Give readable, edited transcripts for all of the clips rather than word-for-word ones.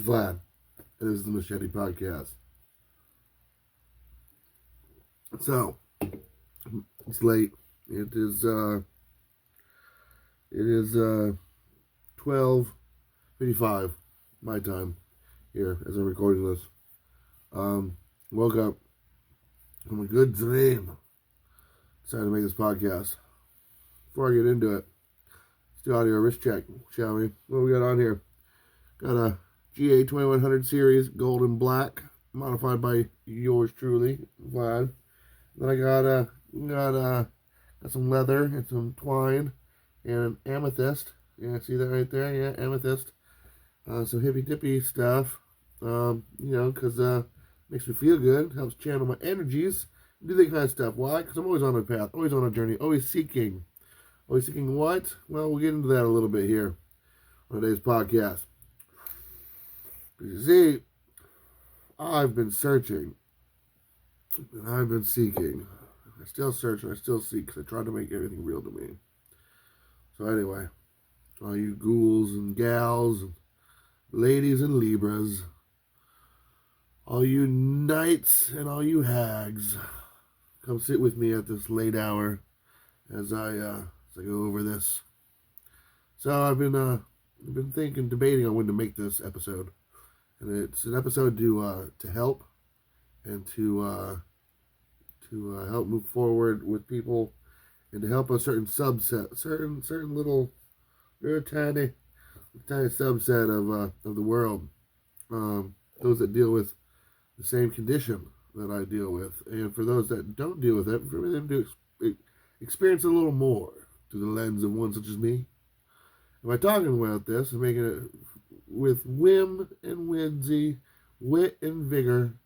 Vlad, and this is the Machete Podcast. So, it's late. It is 12:55 my time here as I'm recording this. Woke up from a good dream. Decided to make this podcast. Before I get into it, let's do audio wrist check, shall we? What we got on here? Got a GA 2100 series, gold and black, modified by yours truly, Vlad. Then I got some leather and some twine and an amethyst. Yeah, see that right there? Yeah, amethyst. Some hippy dippy stuff. Because makes me feel good, helps channel my energies, do that kind of stuff. Why? Because I'm always on a path, always on a journey, always seeking. Always seeking what? Well, we'll get into that a little bit here on today's podcast. You see, I've been searching, and I've been seeking. I still search, and I still seek, because I try to make everything real to me. So anyway, all you ghouls and gals, and ladies and Libras, all you knights and all you hags, come sit with me at this late hour as I go over this. So I've been thinking, debating on when to make this episode, and it's an episode to help and to help move forward with people, and to help a certain subset, certain little tiny subset of the world, those that deal with the same condition that I deal with, and for those that don't deal with it, for them to experience it a little more through the lens of one such as me. And by talking about this and making it with whim and whimsy, wit and vigor,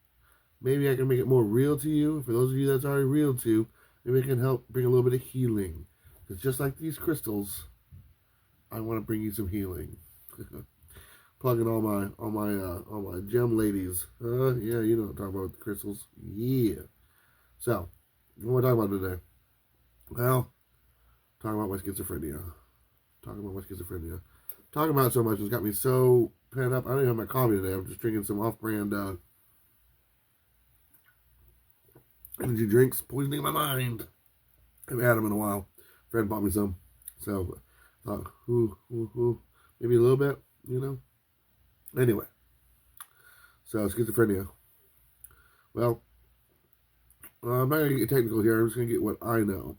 maybe I can make it more real to you. For those of you that's already real to, maybe it can help bring a little bit of healing. Because just like these crystals, I want to bring you some healing. Plugging all my gem ladies. Yeah, you know what I'm talking about with the crystals. Yeah. So, what am I talking about today? Well, talking about my schizophrenia. Talking about it so much, it's got me so pent up. I don't even have my coffee today. I'm just drinking some off-brand energy drinks, poisoning my mind. I haven't had them in a while. A friend bought me some. So, I thought, maybe a little bit, you know? Anyway, so schizophrenia. Well, I'm not going to get technical here. I'm just going to get what I know.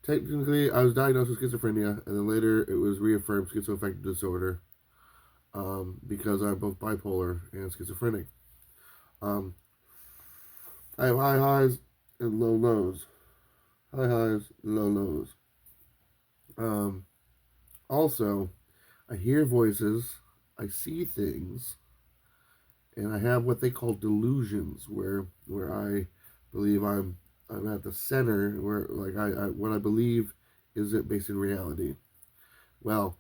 Technically, I was diagnosed with schizophrenia, and then later it was reaffirmed schizophreic disorder, because I'm both bipolar and schizophrenic. I have high highs and low lows. High highs, low lows. Also, I hear voices, I see things, and I have what they call delusions, where I believe I'm at the center, where I what I believe is it based in reality. Well,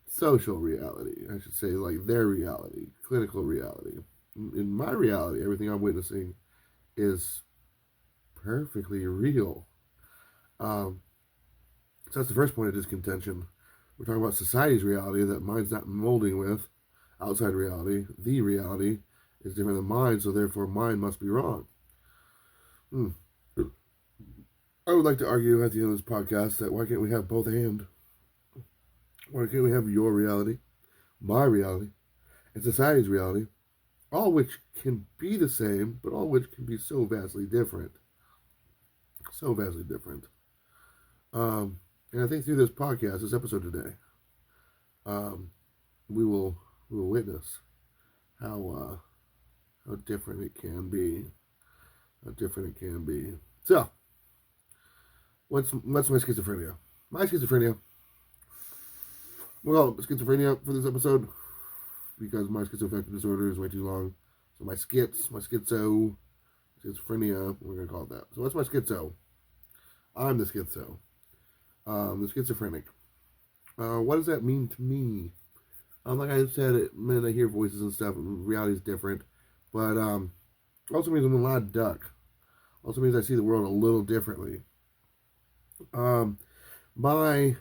social reality, I should say, like their reality, clinical reality. In my reality, everything I'm witnessing is perfectly real. So that's the first point of discontention. We're talking about society's reality that mine's not molding with. Outside reality, the reality, is different than mine, so therefore mine must be wrong. I would like to argue at the end of this podcast that why can't we have both and? Why can't we have your reality, my reality, and society's reality, all which can be the same, but all which can be so vastly different. So vastly different. And I think through this podcast, this episode today, we will witness how different it can be. How different it can be. So, what's my schizophrenia? My schizophrenia. Well, schizophrenia for this episode, because my schizophreic disorder is way too long. So my schizophrenia, we're gonna call it that. So what's my schizo? I'm the schizo. The schizophrenic. What does that mean to me? Like I said, it meant I hear voices and stuff, and reality is different. But also means I'm a loud duck. Also means I see the world a little differently. My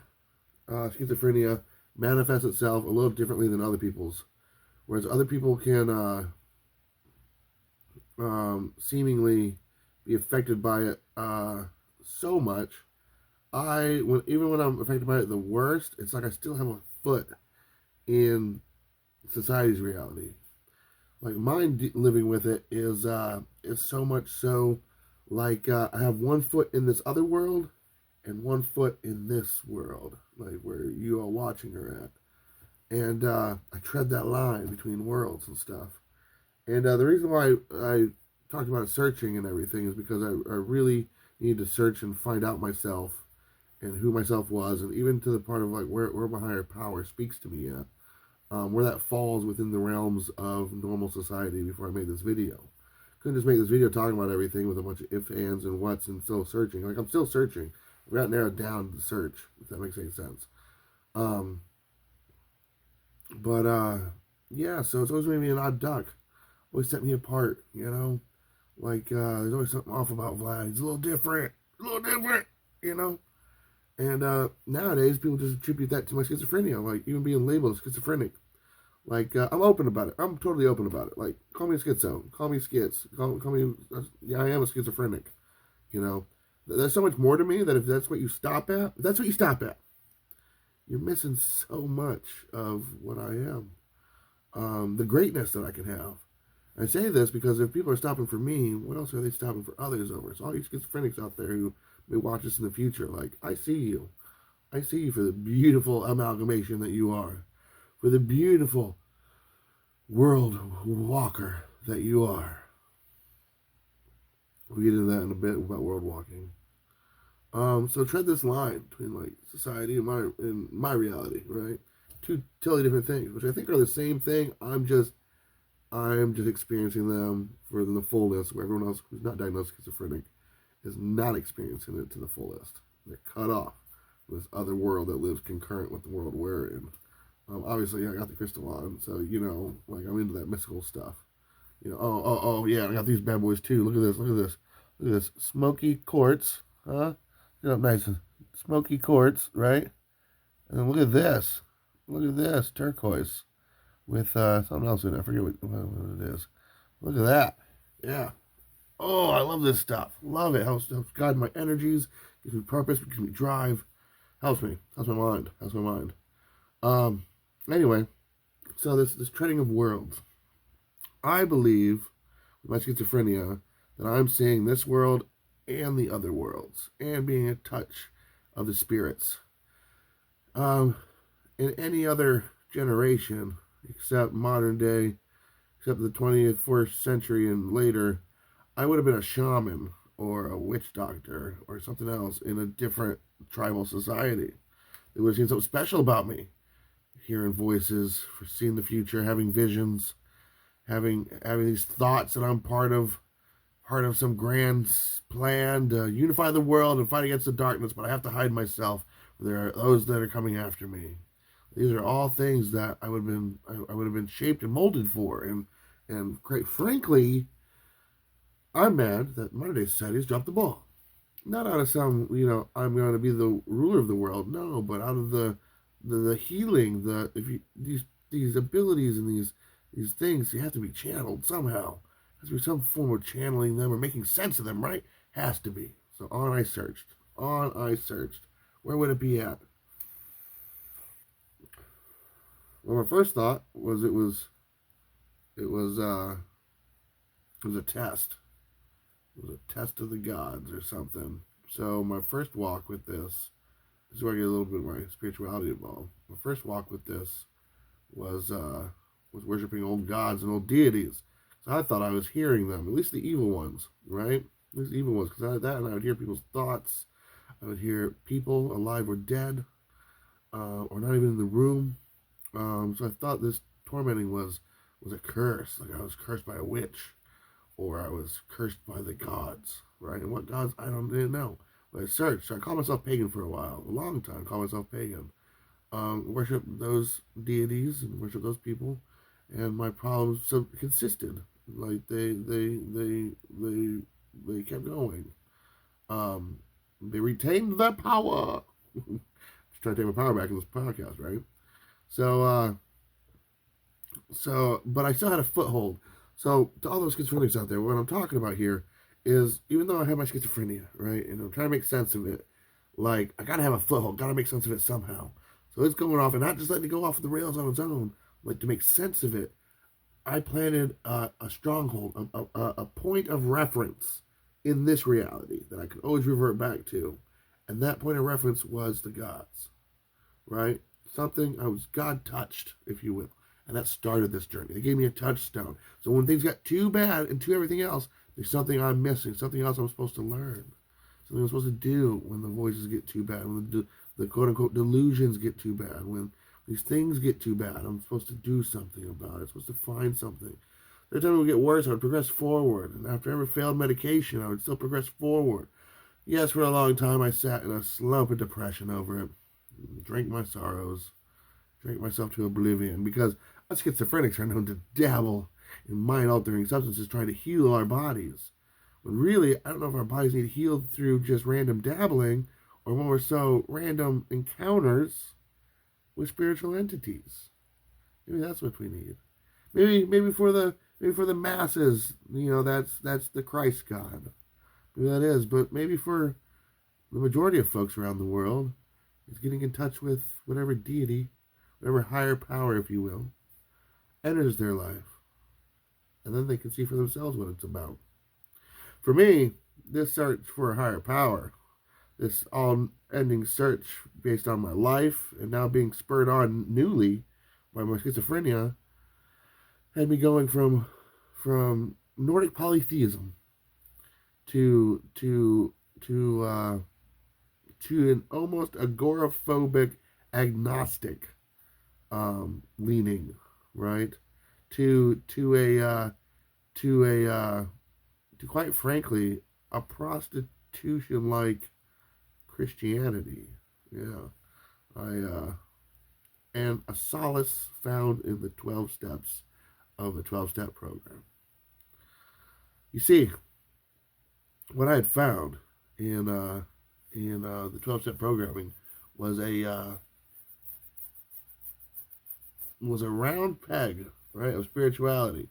schizophrenia manifests itself a little differently than other people's. whereas other people can seemingly be affected by it so much. Even when I'm affected by it the worst, it's like I still have a foot in society's reality. Like mine living with it is so much so like I have one foot in this other world and one foot in this world, like where you are watching her at. And I tread that line between worlds and stuff. And the reason why I talked about searching and everything is because I really needed to search and find out myself and who myself was, and even to the part of like where my higher power speaks to me at, where that falls within the realms of normal society before I made this video. Couldn't just make this video talking about everything with a bunch of ifs, ands, and whats and still searching. Like, I'm still searching. I've got narrowed down the search, if that makes any sense. Yeah, so it's always made me an odd duck. Always set me apart, you know? Like, there's always something off about Vlad. He's a little different, you know? And nowadays, people just attribute that to my schizophrenia, like even being labeled schizophrenic. Like, I'm open about it. I'm totally open about it. Like, call me a schizo. Call me schiz. Call me, yeah, I am a schizophrenic. You know? There's so much more to me that if that's what you stop at, you're missing so much of what I am. The greatness that I can have. I say this because if people are stopping for me, what else are they stopping for others over? So all you schizophrenics out there who may watch this in the future, like, I see you. I see you for the beautiful amalgamation that you are. For the beautiful world walker that you are. We'll get into that in a bit about world walking. So tread this line between like society and my reality, right? Two totally different things, which I think are the same thing. I'm just experiencing them for the fullness, where everyone else who's not diagnosed schizophrenic is not experiencing it to the fullest. They're cut off from this other world that lives concurrent with the world we're in. Obviously, I got the crystal on, so, you know, like, I'm into that mystical stuff. You know, oh, yeah, I got these bad boys, too. Look at this. Smoky quartz, huh? Get up nice and smoky quartz, right? And then look at this. Turquoise. With something else in it. I forget what it is. Look at that. Yeah. Oh, I love this stuff. Love it. Helps guide my energies, gives me purpose, gives me drive. Helps me. Helps my mind. Anyway, so this treading of worlds. I believe with my schizophrenia that I'm seeing this world and the other worlds and being in touch of the spirits. In any other generation, except modern day, except the 21st century and later, I would have been a shaman or a witch doctor or something else in a different tribal society. They would have seen something special about me. Hearing voices, foreseeing the future, having visions, having these thoughts that I'm part of some grand plan to unify the world and fight against the darkness, but I have to hide myself. There are those that are coming after me. These are all things that I would have been shaped and molded for, and quite frankly, I'm mad that modern day society has dropped the ball. Not out of some, you know, I'm going to be the ruler of the world. No, but out of the healing, these abilities and these things, you have to be channeled somehow. There has to be some form of channeling them or making sense of them, right? Has to be. So on I searched. Where would it be at? Well, my first thought was it was a test. It was a test of the gods or something. So my first walk with this is where I get a little bit of my spirituality involved. My first walk with this was worshiping old gods and old deities. So I thought I was hearing them, at least the evil ones, right? At least the evil ones, because I would hear people's thoughts. I would hear people alive or dead, or not even in the room. So I thought this tormenting was a curse, like I was cursed by a witch, or I was cursed by the gods, right? And what gods, I didn't know. But I searched. So I called myself pagan for a while, a long time. Called myself pagan. Worship those deities and worship those people, and my problems consisted. Like they kept going. They retained their power. Just trying to take my power back in this podcast, right? So So, but I still had a foothold. So, to all those schizophrenics out there, what I'm talking about here is, even though I have my schizophrenia, right, and I'm trying to make sense of it, like, I gotta have a foothold, gotta make sense of it somehow. So it's going off and not just letting it go off the rails on its own, like to make sense of it. I planted a stronghold, a point of reference in this reality that I could always revert back to. And that point of reference was the gods, right? Something I was God touched, if you will. And that started this journey. They gave me a touchstone. So when things got too bad and too everything else, there's something I'm missing, something else I'm supposed to learn, something I'm supposed to do when the voices get too bad, when the quote unquote delusions get too bad, when these things get too bad. I'm supposed to do something about it. I'm supposed to find something. Every time it would get worse, I would progress forward. And after every failed medication, I would still progress forward. Yes, for a long time, I sat in a slump of depression over it. Drank my sorrows. Drank myself to oblivion. Because us schizophrenics are known to dabble in mind-altering substances trying to heal our bodies. When really, I don't know if our bodies need healed through just random dabbling or more so random encounters with spiritual entities. Maybe that's what we need. Maybe for the masses, that's the Christ God. Maybe that is, but maybe for the majority of folks around the world, it's getting in touch with whatever deity, whatever higher power, if you will, enters their life. And then they can see for themselves what it's about. For me, this search for a higher power, this all-ending search based on my life and now being spurred on newly by my schizophrenia, had me going from Nordic polytheism to an almost agoraphobic agnostic leaning, right? To quite frankly a prostitution like Christianity. Yeah. And a solace found in the 12 steps of the 12-step program. You see, what I had found in the 12-step programming was a round peg, right, of spirituality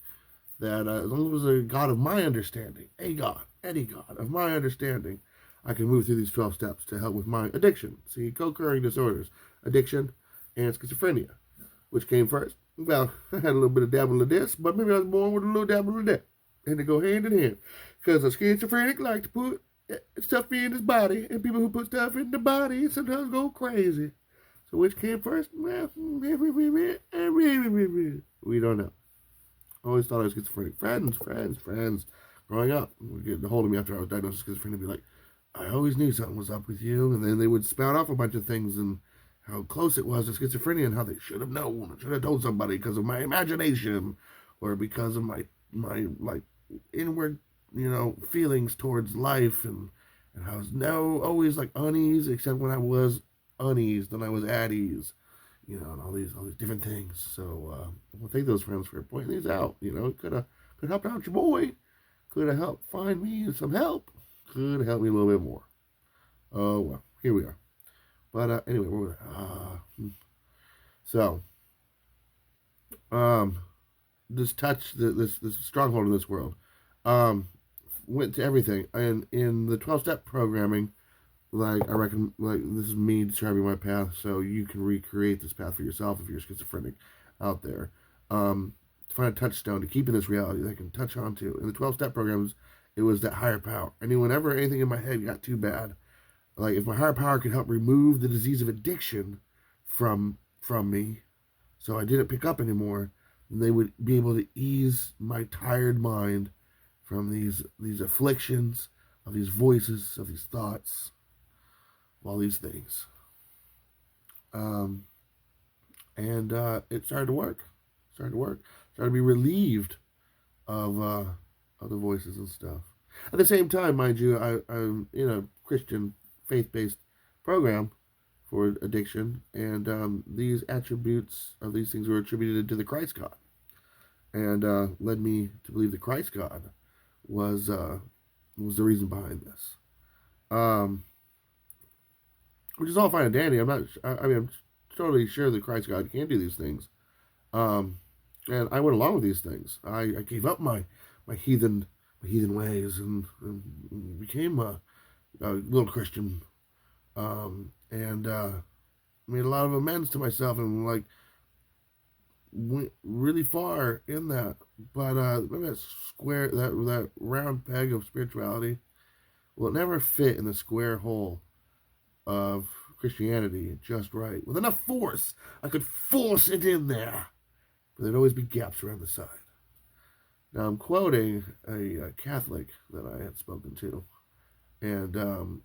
that as long as it was a God of my understanding, any God of my understanding, I can move through these 12 steps to help with my addiction. See, co-occurring disorders, addiction, and schizophrenia. Which came first? Well, I had a little bit of dabble of this, but maybe I was born with a little dabble of that. And they go hand in hand. Because a schizophrenic like to put stuff in his body, and people who put stuff in the body sometimes go crazy. So which came first? Well, we don't know. I always thought I was schizophrenic. Friends. Growing up, would get a hold of me after I was diagnosed with schizophrenia and be like, I always knew something was up with you. And then they would spout off a bunch of things and how close it was to schizophrenia and how they should have known, should have told somebody because of my imagination or because of my like inward, feelings towards life and I was now always like unease, except when I was uneased and I was at ease, and all these different things. So we'll thank those friends for pointing these out. It could have helped out your boy, could have helped find me some help, could have helped me a little bit more. Oh well, here we are. But anyway, this stronghold in this world, went to everything. And in the 12-step programming, like I reckon, like this is me describing my path, so you can recreate this path for yourself if you're schizophrenic out there. To find a touchstone to keep in this reality that I can touch onto. In the 12-step programs, it was that higher power. I knew whenever anything in my head got too bad, like if my higher power could help remove the disease of addiction from me, so I didn't pick up anymore, then they would be able to ease my tired mind from these afflictions, of these voices, of these thoughts, of all these things. And it started to work. Started to be relieved of the voices and stuff. At the same time, mind you, I'm in a Christian faith-based program for addiction, and these attributes of these things were attributed to the Christ God, and led me to believe the Christ God was the reason behind this, which is all fine and dandy. I'm totally sure that Christ God can do these things, And I went along with these things. I gave up my heathen ways and became a little Christian, and made a lot of amends to myself, and like went really far in that. But remember that that round peg of spirituality? Well, it never fit in the square hole of Christianity just right. With enough force, I could force it in there, but there'd always be gaps around the side. Now I'm quoting a Catholic that I had spoken to, and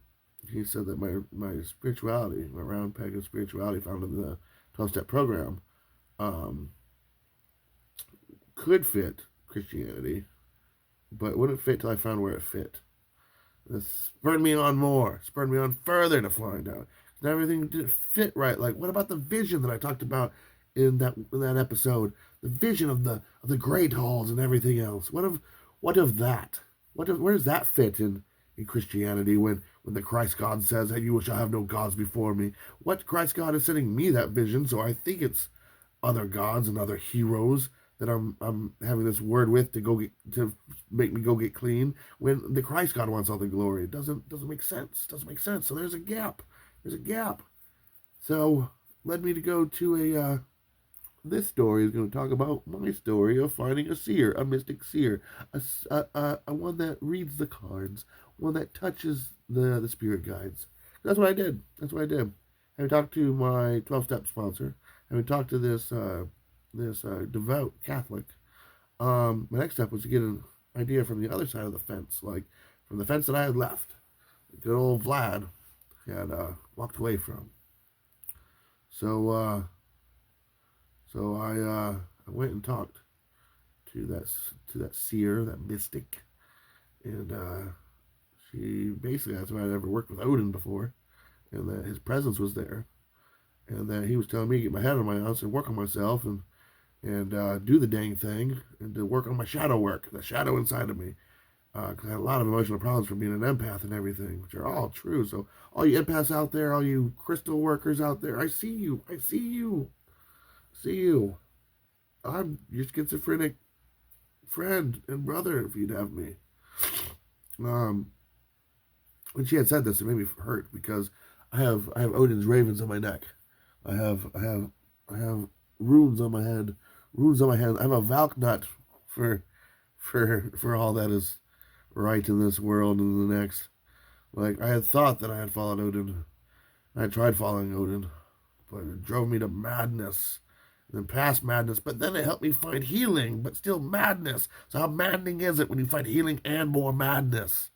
he said that my spirituality, my round peg of spirituality found in the 12-step program, um, could fit Christianity, but it wouldn't fit till I found where it fit. This spurred me on more, spurred me on further to find out. And everything didn't fit right. Like, what about the vision that I talked about in that episode? The vision of the great halls and everything else. What of that? Where does that fit in Christianity when the Christ God says, "Hey, you shall have no gods before me"? What Christ God is sending me that vision, so I think it's other gods and other heroes that I'm having this word with to make me go get clean, when the Christ God wants all the glory. It doesn't make sense. Doesn't make sense. So there's a gap. There's a gap. So led me to go to this story is going to talk about my story of finding a seer, a mystic seer, a one that reads the cards, one that touches the spirit guides. That's what I did. That's what I did. I talked to my 12-step sponsor. I talked to this devout Catholic. My next step was to get an idea from the other side of the fence, like from the fence that I had left. Good old Vlad had walked away from. So I went and talked to that seer, that mystic, and she basically asked if I'd ever worked with Odin before, and that his presence was there, and that he was telling me to get my head on my ass and work on myself and do the dang thing and to work on my shadow work, the shadow inside of me. Because I had a lot of emotional problems from being an empath and everything, which are all true. So all you empaths out there, all you crystal workers out there, I see you. I see you. See you. I'm your schizophrenic friend and brother, if you'd have me. When she had said this, it made me hurt because I have Odin's ravens on my neck. I have runes on my head, runes on my hand. I have a Valknut for all that is right in this world and the next. Like, I had thought that I had followed Odin. I had tried following Odin, but it drove me to madness. And then past madness, but then it helped me find healing, but still madness. So how maddening is it when you find healing and more madness?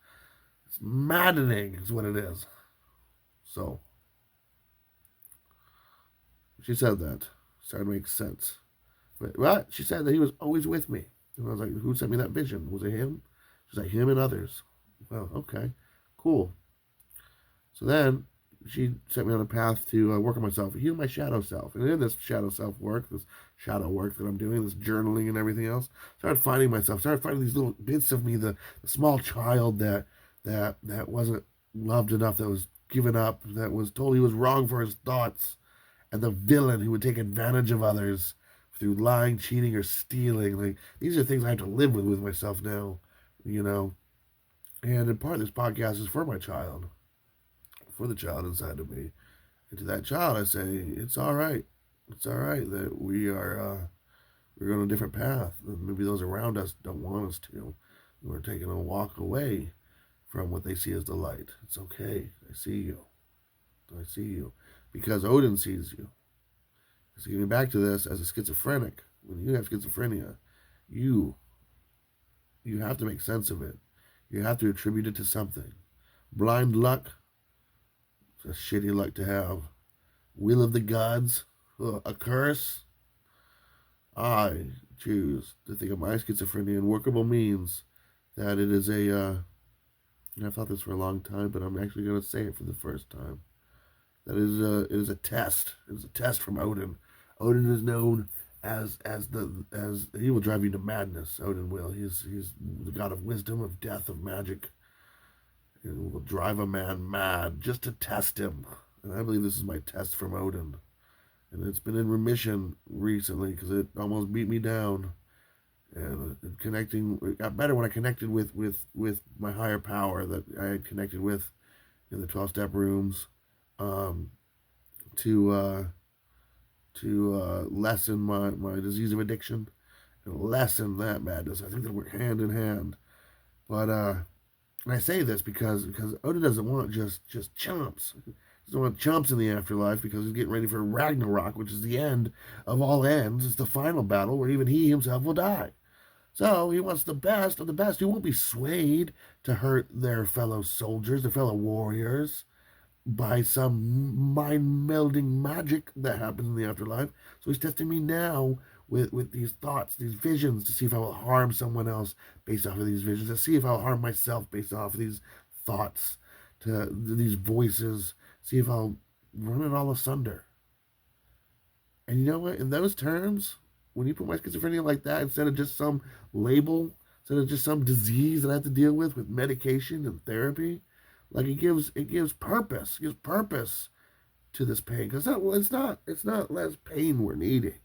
It's maddening is what it is. So, she said that. Started to make sense. But, well, she said that he was always with me. And I was like, who sent me that vision? Was it him? She's like, him and others. Well, okay, cool. So then she set me on a path to work on myself, heal my shadow self. And in this shadow self work, this shadow work that I'm doing, this journaling and everything else, started finding myself, started finding these little bits of me, the small child that wasn't loved enough, that was given up, that was told he was wrong for his thoughts, and the villain who would take advantage of others through lying, cheating, or stealing. Like, these are things I have to live with myself now, you know. And in part, this podcast is for my child, for the child inside of me. And to that child, I say, it's all right. It's all right that we're going on a different path. Maybe those around us don't want us to. We're taking a walk away from what they see as the light. It's okay. I see you. I see you. Because Odin sees you. So getting back to this, as a schizophrenic, when you have schizophrenia, you have to make sense of it. You have to attribute it to something. Blind luck, it's a shitty luck to have. Will of the gods, a curse. I choose to think of my schizophrenia in workable means that it is and I've thought this for a long time, but I'm actually going to say it for the first time. That it is a test. It is a test from Odin. Odin is known as he will drive you to madness. Odin will. He's the god of wisdom, of death, of magic. He will drive a man mad just to test him. And I believe this is my test from Odin. and it's been in remission recently because it almost beat me down. And it got better when I connected with my higher power that I had connected with in the 12-step rooms, um, to lessen my disease of addiction and lessen that madness. I think they work hand in hand. But and I say this because Oda doesn't want just chumps. He doesn't want chumps in the afterlife because he's getting ready for Ragnarok, which is the end of all ends. It's the final battle where even he himself will die. So he wants the best of the best who won't be swayed to hurt their fellow soldiers, their fellow warriors, by some mind-melding magic that happens in the afterlife. So he's testing me now with these thoughts, these visions, to see if I will harm someone else based off of these visions, to see if I'll harm myself based off of these thoughts, to these voices, see if I'll run it all asunder. And you know what? In those terms, when you put my schizophrenia like that, instead of just some label, instead of just some disease that I have to deal with medication and therapy, like it gives purpose, to this pain. Because it's not less pain we're needing.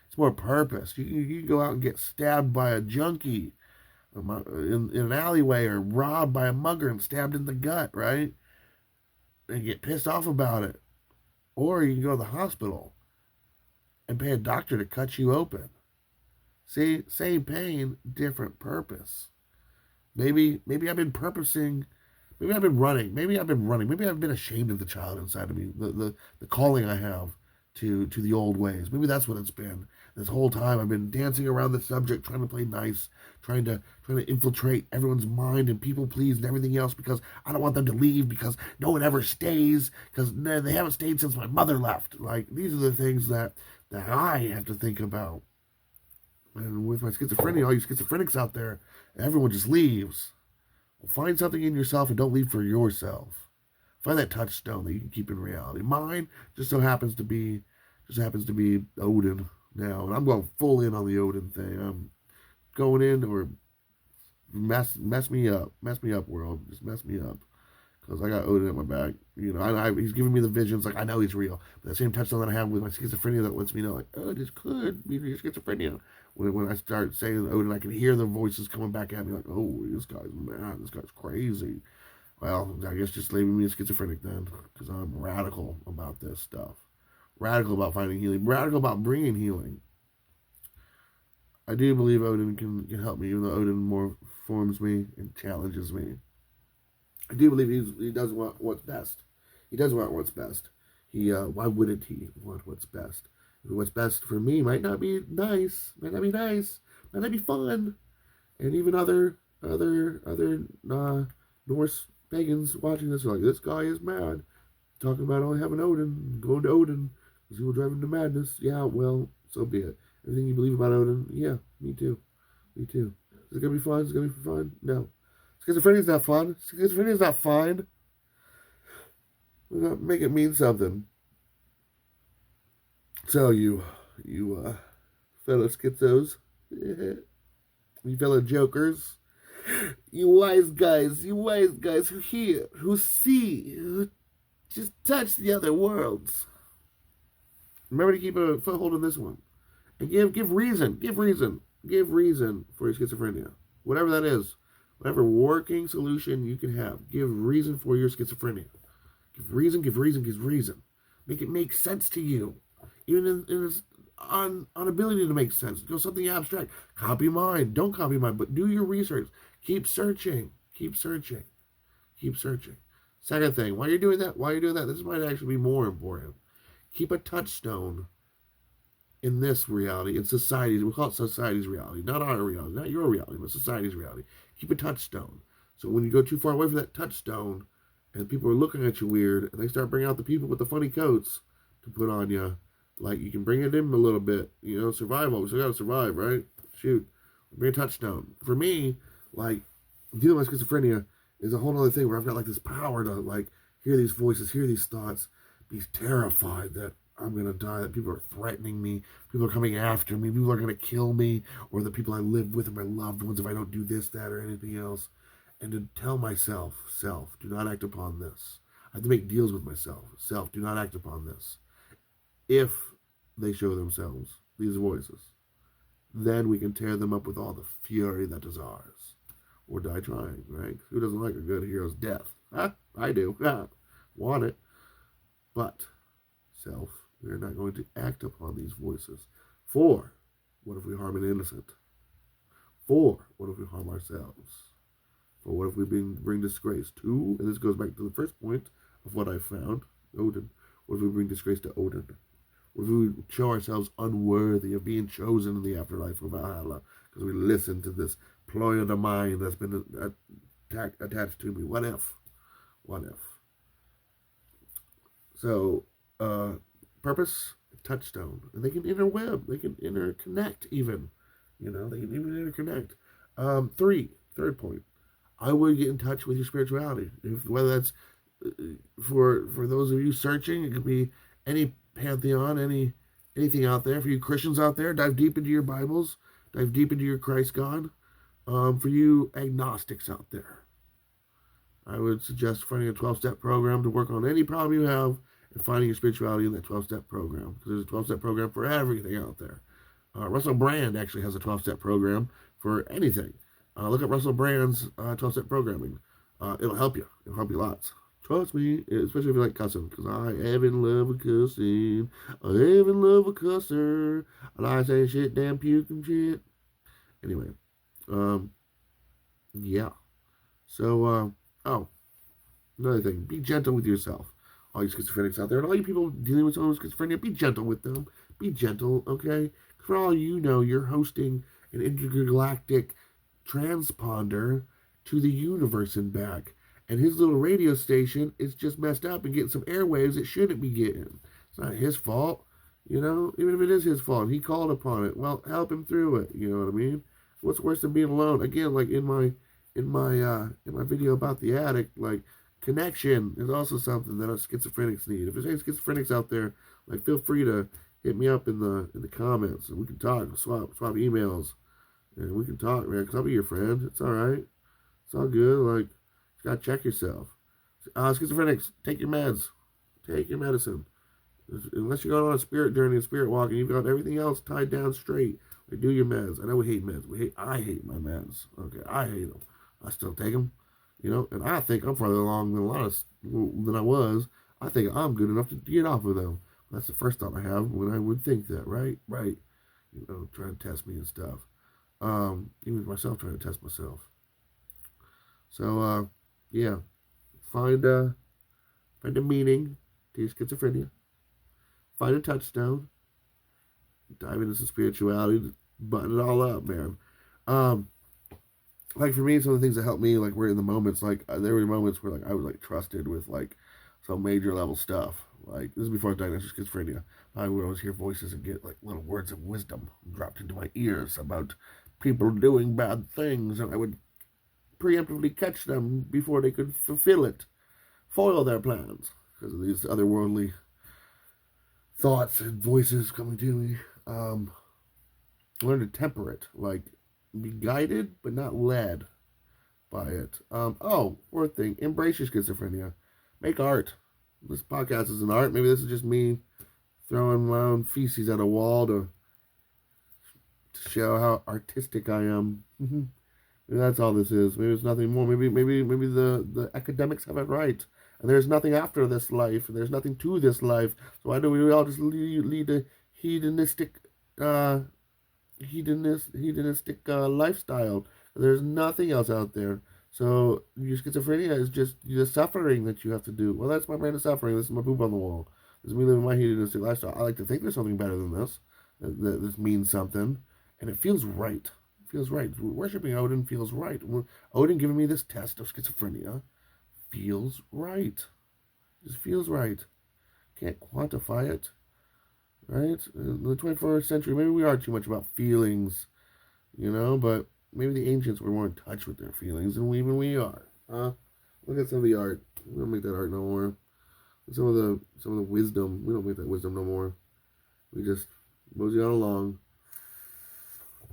It's more purpose. You can go out and get stabbed by a junkie in an alleyway, or robbed by a mugger and stabbed in the gut, right? And get pissed off about it. Or you can go to the hospital and pay a doctor to cut you open. See, same pain, different purpose. Maybe I've been purposing. Maybe I've been running. Maybe I've been ashamed of the child inside of me, the calling I have to the old ways. Maybe that's what it's been. This whole time I've been dancing around the subject, trying to play nice, trying to infiltrate everyone's mind and people please and everything else, because I don't want them to leave, because no one ever stays, because they haven't stayed since my mother left. Like, these are the things that I have to think about. And with my schizophrenia, all you schizophrenics out there, everyone just leaves. Well, find something in yourself and don't leave for yourself. Find that touchstone that you can keep in reality. Mine just happens to be Odin now, and I'm going full in on the Odin thing. I'm going in, or mess me up, world, just mess me up, because I got Odin at my back. You know, he's giving me the visions, like I know he's real. But the same touchstone that I have with my schizophrenia that lets me know, like, oh, this could be your schizophrenia. When I start saying Odin, I can hear the voices coming back at me, like, oh, this guy's mad, this guy's crazy. Well, I guess just label me a schizophrenic then, because I'm radical about this stuff. Radical about finding healing. Radical about bringing healing. I do believe Odin can help me, even though Odin more forms me and challenges me. I do believe he does want what's best. He does want what's best. Why wouldn't he want what's best? What's best for me might not be nice, might not be fun, and even other Norse pagans watching this are like, this guy is mad, talking about only having Odin, going to Odin, because he will drive him to madness. Yeah, well, so be it. Everything you believe about Odin, yeah, me too. Is it gonna be fun? Is it gonna be fun? No. Schizophrenia's not fun. Schizophrenia's not fine. Make it mean something. So you fellow schizos, you fellow jokers, you wise guys who hear, who see, who just touch the other worlds. Remember to keep a foothold in this one, and give reason for your schizophrenia, whatever that is, whatever working solution you can have. Give reason for your schizophrenia. Give reason. Make it make sense to you. Even in its ability to make sense. Go something abstract. Copy mine. Don't copy mine, but do your research. Keep searching. Second thing, while you're doing that, this might actually be more important. Keep a touchstone in this reality, in society. We'll call it society's reality, not our reality, not your reality, but society's reality. Keep a touchstone. So when you go too far away from that touchstone, and people are looking at you weird, and they start bringing out the people with the funny coats to put on you, like, you can bring it in a little bit, survival. We still gotta survive, right? Shoot, bring a touchstone. For me, like, dealing with schizophrenia is a whole other thing where I've got like this power to like hear these voices, hear these thoughts, be terrified that I'm gonna die, that people are threatening me, people are coming after me, people are gonna kill me, or the people I live with are my loved ones if I don't do this, that, or anything else. And to tell myself, self, do not act upon this. I have to make deals with myself. Self, do not act upon this. If they show themselves, these voices. Then we can tear them up with all the fury that is ours. Or die trying, right? Who doesn't like a good hero's death? Huh? I do. Want it. But, self, we are not going to act upon these voices. For, what if we harm an innocent? For, what if we harm ourselves? For, what if we bring disgrace to, and this goes back to the first point of what I found, Odin. What if we bring disgrace to Odin? What if we show ourselves unworthy of being chosen in the afterlife of Valhalla because we listen to this ploy of the mind that's been attached to me? What if? What if? So, purpose, touchstone, and they can interweb, they can interconnect even, they can even interconnect. Third point, I would get in touch with your spirituality. Whether that's for those of you searching, it could be any pantheon, anything out there. For you Christians out there, dive deep into your Bibles, dive deep into your Christ God. For you agnostics out there, I would suggest finding a 12-step program to work on any problem you have and finding your spirituality in that 12-step program. Because there's a 12-step program for everything out there. Russell Brand actually has a 12-step program for anything. Look at Russell Brand's 12-step programming. It'll help you. It'll help you lots. Trust me, especially if you like cussing, because I am in love with cussing. I am in love with cusser. I like saying shit, damn, puke, and shit. Anyway, yeah. So, another thing, be gentle with yourself. All you schizophrenics out there, and all you people dealing with someone with schizophrenia, be gentle with them. Be gentle, okay? For all you know, you're hosting an intergalactic transponder to the universe and back. And his little radio station is just messed up and getting some airwaves it shouldn't be getting. It's not his fault, even if it is his fault. He called upon it. Well, help him through it. You know what I mean? What's worse than being alone? Again, like in my video about the addict, like connection is also something that us schizophrenics need. If there's any schizophrenics out there, like feel free to hit me up in the comments and we can talk, swap emails, and we can talk, man. Cause I'll be your friend. It's all right. It's all good. Like, you gotta check yourself. Schizophrenics, take your meds. Take your medicine. Unless you're going on a spirit journey and spirit walking, you've got everything else tied down straight. Like, do your meds. I know we hate meds. I hate my meds. Okay, I hate them. I still take them. And I think I'm farther along than I was. I think I'm good enough to get off of them. That's the first thought I have when I would think that, right? Right. Trying to test me and stuff. Even myself trying to test myself. So, yeah. Find a meaning to your schizophrenia. Find a touchstone. Dive into some spirituality. Button it all up, man. Like for me, some of the things that helped me, like were in the moments, like there were moments where like I was like trusted with like some major level stuff. Like this is before I was diagnosed with schizophrenia. I would always hear voices and get like little words of wisdom dropped into my ears about people doing bad things, and I would preemptively catch them before they could foil their plans because of these otherworldly thoughts and voices coming to me. Learn to temper it, like be guided but not led by it. Fourth thing, embrace your schizophrenia. Make art. This podcast is an art. Maybe this is just me throwing my own feces at a wall to show how artistic I am. Maybe that's all this is. Maybe it's nothing more. Maybe the academics have it right. And there's nothing after this life. And there's nothing to this life. So why do we all just lead a hedonistic lifestyle? There's nothing else out there. So your schizophrenia is just the suffering that you have to do. Well, that's my brand of suffering. This is my poop on the wall. This is me living my hedonistic lifestyle. I like to think there's something better than this. That this means something. And it feels right. It feels right. Worshipping Odin feels right. Odin giving me this test of schizophrenia feels right. It just feels right. Can't quantify it. Right? In the 21st century, maybe we are too much about feelings, but maybe the ancients were more in touch with their feelings than even we are. Look at some of the art. We don't make that art no more. Some of the wisdom, we don't make that wisdom no more. We just mosey on along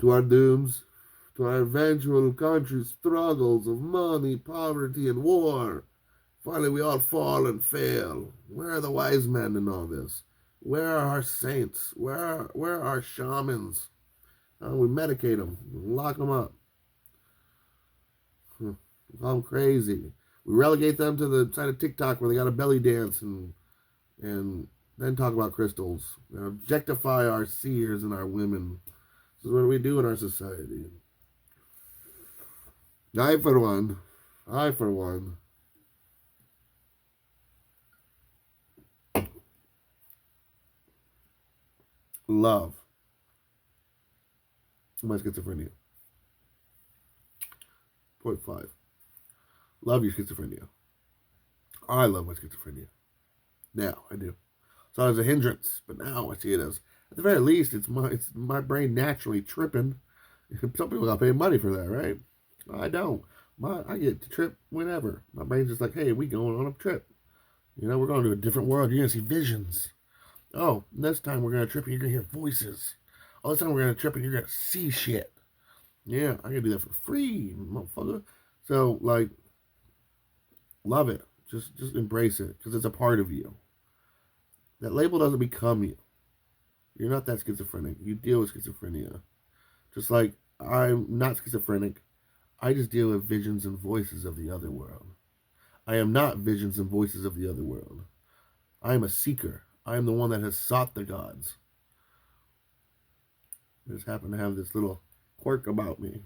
to our dooms, to our eventual country struggles of money, poverty, and war. Finally, we all fall and fail. Where are the wise men in all this? Where are our saints? Where are our shamans? We medicate them, lock them up. Call them crazy. We relegate them to the side of TikTok where they got a belly dance and then talk about crystals. Objectify our seers and our women. This is what we do in our society. I for one, love my schizophrenia. Point 5. Love your schizophrenia. I love my schizophrenia. Now I do. So as a hindrance, but now I see it as, at the very least, it's my brain naturally tripping. Some people got to pay money for that, right? I don't. I get to trip whenever. My brain's just like, hey, we going on a trip. We're going to a different world. You're gonna see visions. Oh, this time we're gonna trip and you're gonna hear voices. Oh, this time we're gonna trip and you're gonna see shit. Yeah, I can do that for free, motherfucker. So like, love it. Just embrace it because it's a part of you. That label doesn't become you. You're not that schizophrenic. You deal with schizophrenia. Just like I'm not schizophrenic. I just deal with visions and voices of the other world. I am not visions and voices of the other world. I am a seeker. I am the one that has sought the gods. I just happen to have this little quirk about me.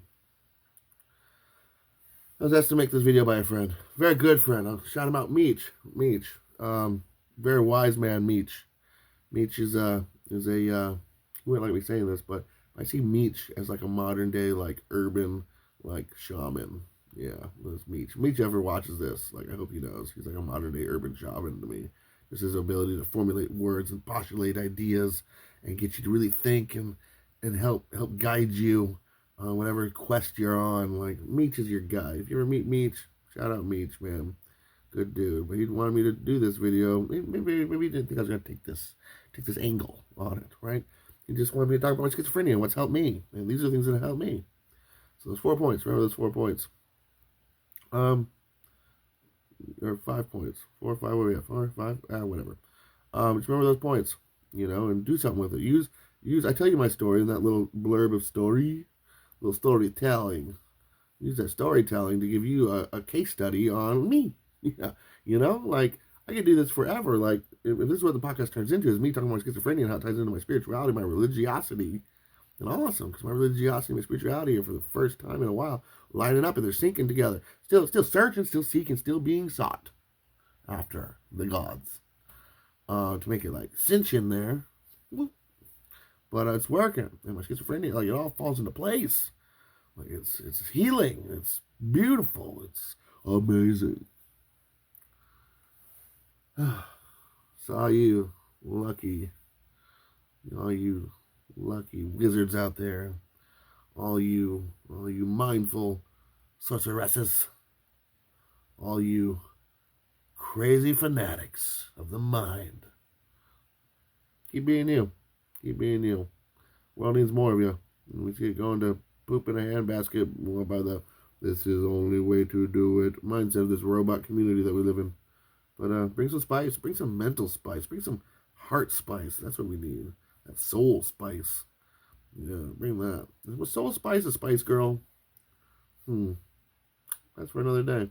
I was asked to make this video by a friend. Very good friend. I'll shout him out, Meech. Very wise man, Meech. Meech is a you wouldn't like me saying this, but I see Meech as like a modern day, like urban, like shaman. Yeah, this Meech. Meech ever watches this, like I hope he knows. He's like a modern day urban shaman to me. Just his ability to formulate words and postulate ideas and get you to really think and help guide you on whatever quest you're on. Like Meech is your guy. If you ever meet Meech, shout out Meech, man. Good dude. But he wanted me to do this video. Maybe he didn't think I was gonna take this angle on it, right? He just wanted me to talk about my schizophrenia and what's helped me. And these are things that have helped me. So those 4 points. Remember those 4 points. Or 5 points. 4 or 5, what are we at? 4 or 5? Whatever. Just remember those points, and do something with it. Use I tell you my story in that little blurb of story, little storytelling. Use that storytelling to give you a case study on me. Yeah. Like I could do this forever. Like if this is what the podcast turns into, is me talking about schizophrenia and how it ties into my spirituality, my religiosity. And awesome, because my religiosity and my spirituality are for the first time in a while lining up and they're syncing together. Still searching, still seeking, still being sought after the gods. To make it like cinch in there. But it's working. And my schizophrenia, like it all falls into place. Like it's healing. It's beautiful. It's amazing. So all you lucky wizards out there, all you mindful sorceresses, all you crazy fanatics of the mind, keep being you. Keep being you. World needs more of you. And we see it going to poop in a handbasket by the this is the only way to do it mindset of this robot community that we live in. But bring some spice, bring some mental spice, bring some heart spice. That's what we need. That soul spice. Yeah, bring that. Was soul spice a spice girl? That's for another day.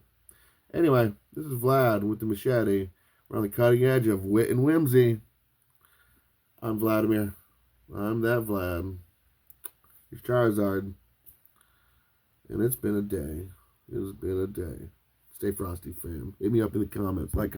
Anyway, this is Vlad with the Machete. We're on the cutting edge of wit and whimsy. I'm Vladimir. I'm that Vlad. He's Charizard. And it's been a day. It's been a day. Stay frosty, fam. Hit me up in the comments. Like